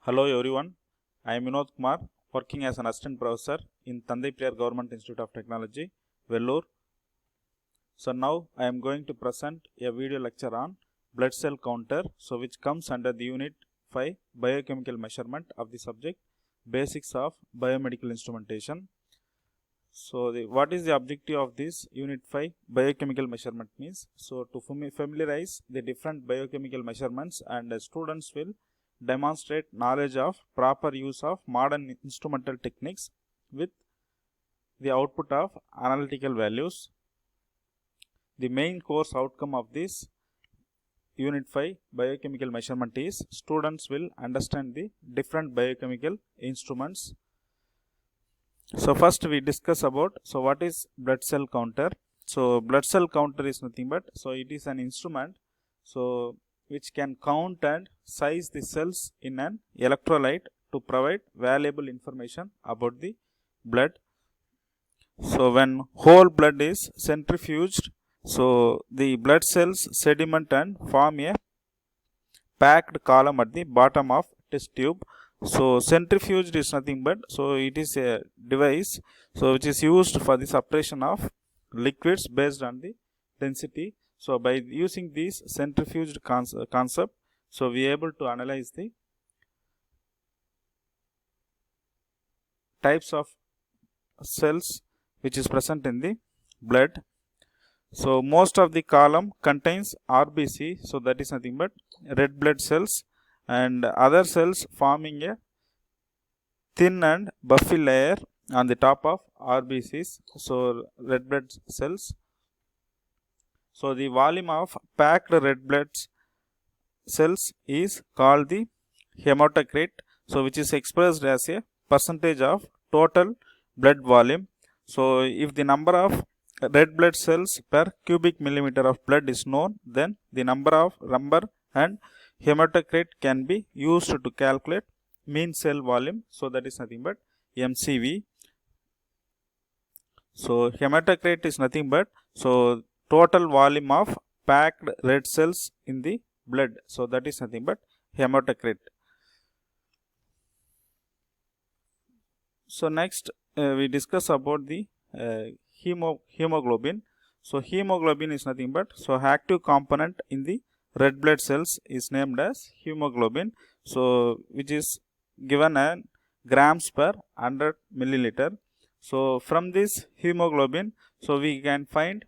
Hello everyone, I am Vinod Kumar, working as an assistant professor in Thandai Priyar Government Institute of Technology, Vellore. So now I am going to present a video lecture on blood cell counter, so which comes under the unit 5 biochemical measurement of the subject basics of biomedical instrumentation. So what is the objective of this unit 5 biochemical measurement means? So to familiarize the different biochemical measurements, and students will demonstrate knowledge of proper use of modern instrumental techniques with the output of analytical values. The main course outcome of this unit 5 biochemical measurement is students will understand the different biochemical instruments. So first we discuss about what is blood cell counter. So blood cell counter is nothing but it is an instrument which can count and size the cells in an electrolyte to provide valuable information about the blood. So when whole blood is centrifuged, so the blood cells sediment and form a packed column at the bottom of test tube. So centrifuged is nothing but it is a device which is used for the separation of liquids based on the density. So by using this centrifuged concept, we are able to analyze the types of cells which is present in the blood. So most of the column contains RBC, so that is nothing but red blood cells, and other cells forming a thin and buffy layer on the top of RBCs, so red blood cells. So the volume of packed red blood cells is called the hematocrit, so which is expressed as a percentage of total blood volume. So if the number of red blood cells per cubic millimeter of blood is known, then the number and hematocrit can be used to calculate mean cell volume, so that is nothing but MCV. So hematocrit is nothing but total volume of packed red cells in the blood, so that is nothing but hematocrit. So next we discuss about the hemoglobin. So hemoglobin is nothing but active component in the red blood cells is named as hemoglobin, so which is given in grams per 100 milliliter. So from this hemoglobin, we can find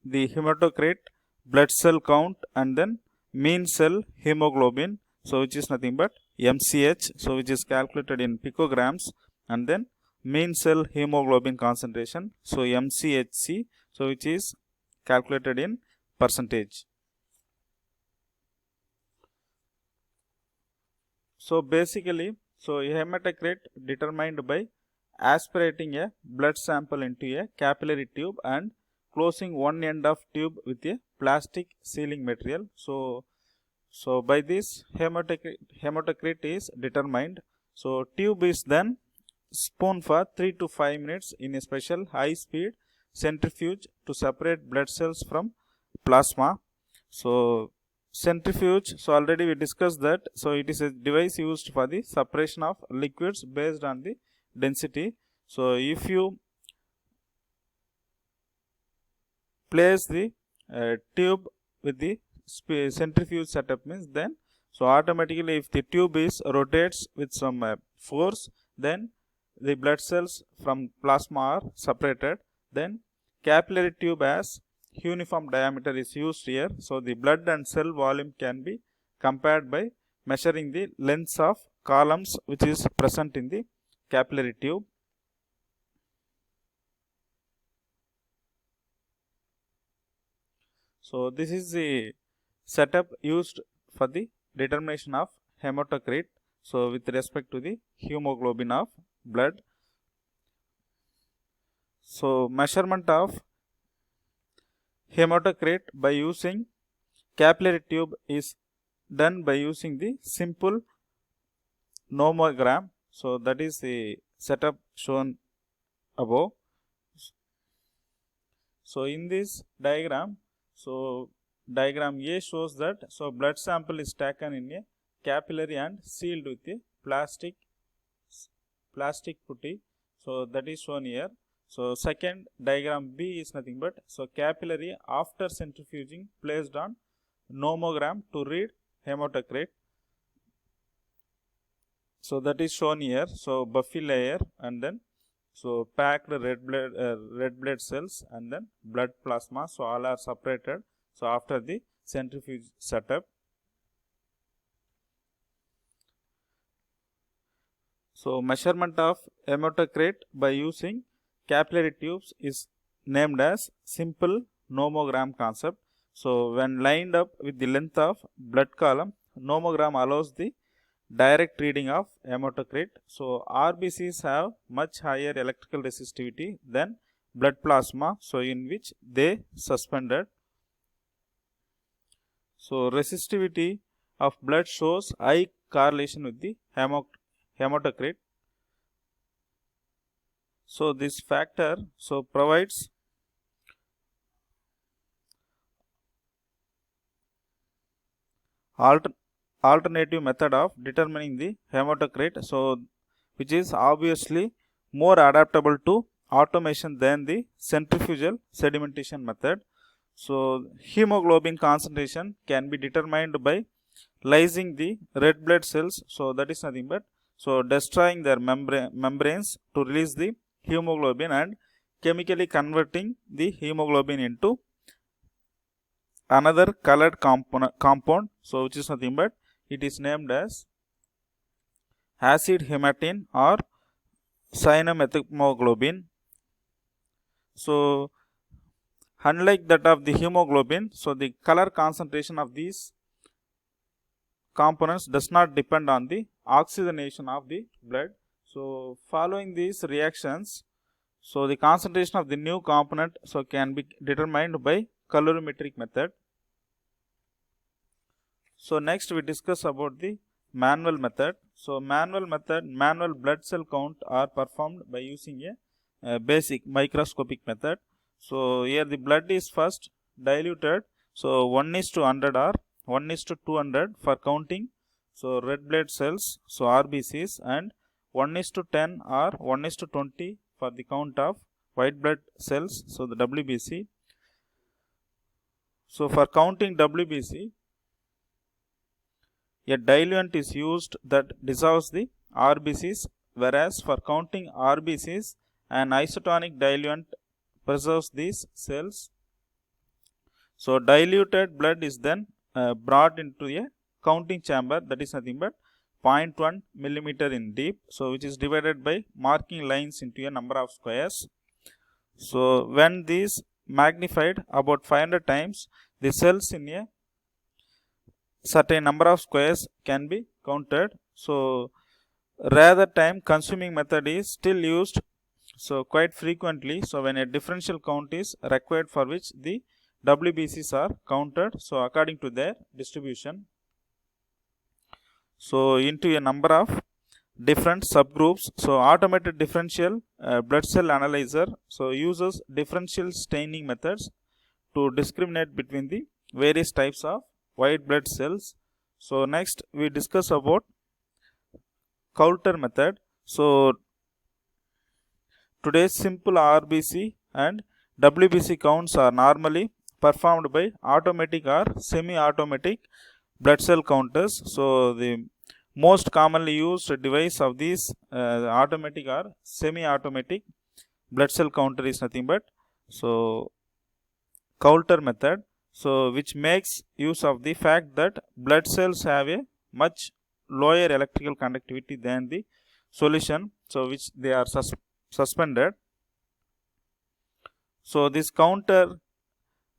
the hematocrit, blood cell count, and then mean cell hemoglobin, so which is nothing but MCH, so which is calculated in picograms, and then mean cell hemoglobin concentration, so MCHC, so which is calculated in percentage. So basically, hematocrit determined by aspirating a blood sample into a capillary tube and closing one end of tube with a plastic sealing material. So by this hematocrit is determined. So tube is then spun for 3 to 5 minutes in a special high speed centrifuge to separate blood cells from plasma. So centrifuge, already we discussed that, it is a device used for the separation of liquids based on the density. So if you place the tube with the centrifuge setup means, then automatically if the tube is rotates with some force, then the blood cells from plasma are separated. Then capillary tube has uniform diameter is used here, so the blood and cell volume can be compared by measuring the lengths of columns which is present in the capillary tube. So this is the setup used for the determination of hematocrit, so with respect to the hemoglobin of blood. So measurement of hematocrit by using capillary tube is done by using the simple nomogram. So that is the setup shown above. So in this diagram, diagram A shows that blood sample is taken in a capillary and sealed with a plastic putty. So that is shown here. So second diagram B is nothing but, so capillary after centrifuging placed on nomogram to read hematocrit. So that is shown here. So buffy layer, and then so packed red blood cells, and then blood plasma. So all are separated. So after the centrifuge setup. So measurement of hematocrit by using capillary tubes is named as simple nomogram concept. So when lined up with the length of blood column, nomogram allows the direct reading of hematocrit. So RBCs have much higher electrical resistivity than blood plasma, so in which they suspended. So resistivity of blood shows high correlation with the hematocrit. So this factor provides alternative method of determining the hematocrit, so which is obviously more adaptable to automation than the centrifugal sedimentation method. So hemoglobin concentration can be determined by lysing the red blood cells, so that is nothing but destroying their membranes to release the hemoglobin and chemically converting the hemoglobin into another colored compound, so which is nothing but it is named as acid hematine or cyanomethemoglobin. So unlike that of the hemoglobin, so the color concentration of these components does not depend on the oxygenation of the blood. So following these reactions, so the concentration of the new component can be determined by colorimetric method. So next we discuss about the manual method. So manual blood cell count are performed by using a basic microscopic method. So here the blood is first diluted, so 1:100 or 1:200 for counting so red blood cells, so RBCs, and 1:10 or 1:20 for the count of white blood cells, so the WBC. So for counting WBC, a diluent is used that dissolves the RBCs, whereas for counting RBCs, an isotonic diluent preserves these cells. So diluted blood is then brought into a counting chamber, that is nothing but 0.1 millimeter in deep, so which is divided by marking lines into a number of squares. So when these magnified about 500 times, the cells in a certain number of squares can be counted. So rather time consuming method is still used so quite frequently, so when a differential count is required for which the WBCs are counted, so according to their distribution, so into a number of different subgroups. So automated differential blood cell analyzer so uses differential staining methods to discriminate between the various types of white blood cells. So next we discuss about Coulter method. So today's simple RBC and WBC counts are normally performed by automatic or semi-automatic blood cell counters. So the most commonly used device of these automatic or semi-automatic blood cell counter is nothing but so Coulter method, so which makes use of the fact that blood cells have a much lower electrical conductivity than the solution, so which they are suspended. So this counter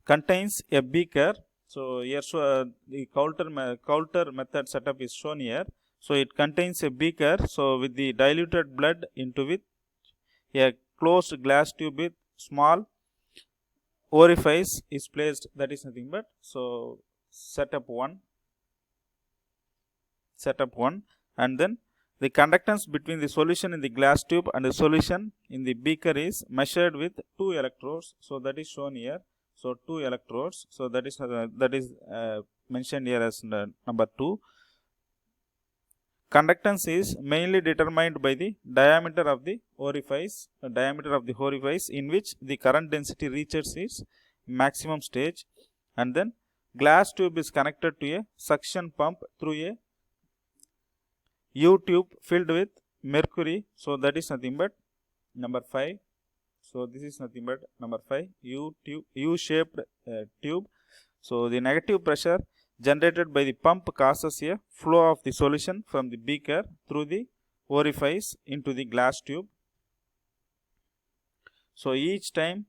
contains a beaker. So here the Coulter method setup is shown here. So it contains a beaker, so with the diluted blood into which a closed glass tube with small orifice is placed, that is nothing but so setup 1, and then the conductance between the solution in the glass tube and the solution in the beaker is measured with 2 electrodes, so that is shown here. So 2 electrodes, so that is mentioned here as number 2. Conductance is mainly determined by the diameter of the orifice in which the current density reaches its maximum stage, and then glass tube is connected to a suction pump through a U tube filled with mercury. So that is nothing but number 5. So this is nothing but number 5, U-shaped tube. So the negative pressure generated by the pump causes a flow of the solution from the beaker through the orifice into the glass tube. So each time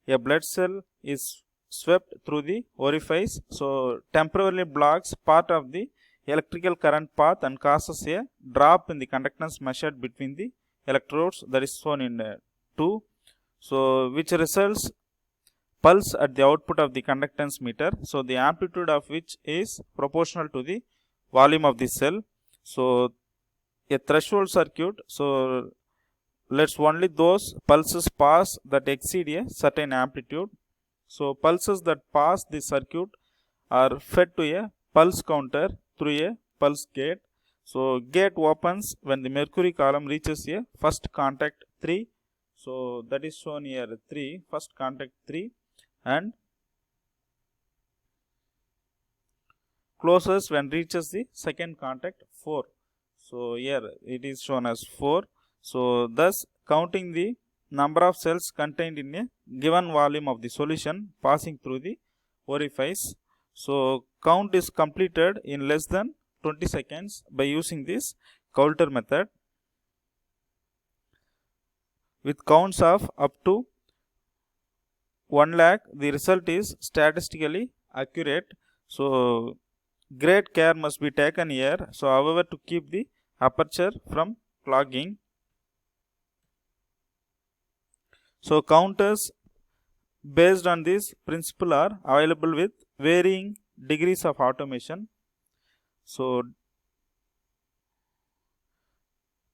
a blood cell is swept through the orifice, so temporarily blocks part of the electrical current path and causes a drop in the conductance measured between the electrodes, that is shown in 2. So which results pulse at the output of the conductance meter, so the amplitude of which is proportional to the volume of the cell. So a threshold circuit, so lets only those pulses pass that exceed a certain amplitude. So pulses that pass the circuit are fed to a pulse counter through a pulse gate. So gate opens when the mercury column reaches a first contact 3. So that is shown here 3, first contact 3, and closes when reaches the second contact 4. So here it is shown as 4. So thus counting the number of cells contained in a given volume of the solution passing through the orifice. So count is completed in less than 20 seconds by using this Coulter method. With counts of up to 1 lakh, the result is statistically accurate. So great care must be taken here. So however, to keep the aperture from clogging. So counters based on this principle are available with varying degrees of automation. So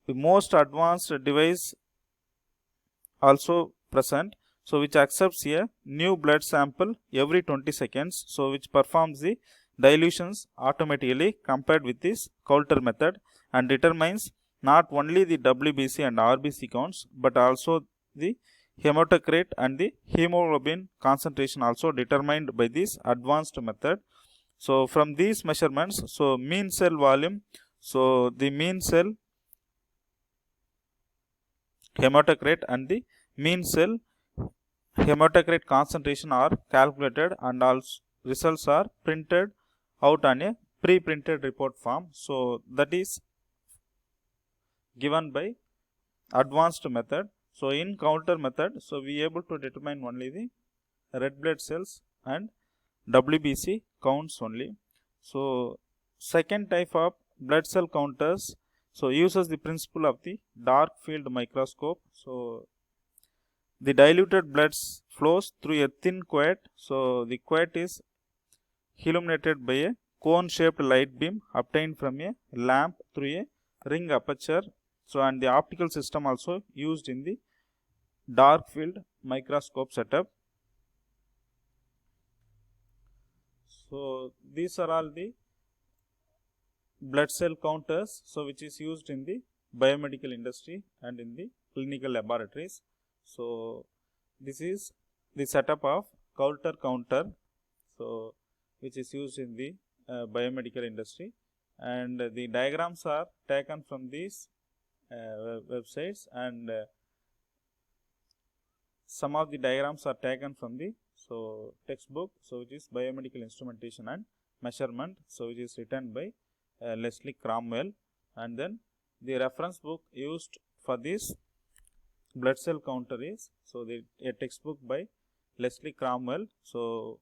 the most advanced device also present, so which accepts a new blood sample every 20 seconds, so which performs the dilutions automatically compared with this Coulter method and determines not only the WBC and RBC counts but also the hematocrit and the hemoglobin concentration also determined by this advanced method. So from these measurements, so mean cell volume, so the mean cell hematocrit and the mean cell hematocrit concentration are calculated and also results are printed out on a pre-printed report form. So that is given by advanced method. So in Coulter method, so we able to determine only the red blood cells and WBC counts only. So second type of blood cell counters, so uses the principle of the dark field microscope. So the diluted blood flows through a thin quat. So the quat is illuminated by a cone shaped light beam obtained from a lamp through a ring aperture. So and the optical system also used in the dark field microscope setup. So these are all the blood cell counters, so which is used in the biomedical industry and in the clinical laboratories. So this is the setup of Coulter counter, so which is used in the biomedical industry, and the diagrams are taken from these websites, and some of the diagrams are taken from the textbook, so which is biomedical instrumentation and measurement, so which is written by Leslie Cromwell, and then the reference book used for this blood cell counter is a textbook by Leslie Cromwell, so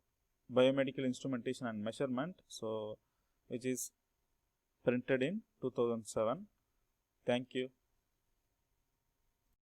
biomedical instrumentation and measurement, so which is printed in 2007. Thank you.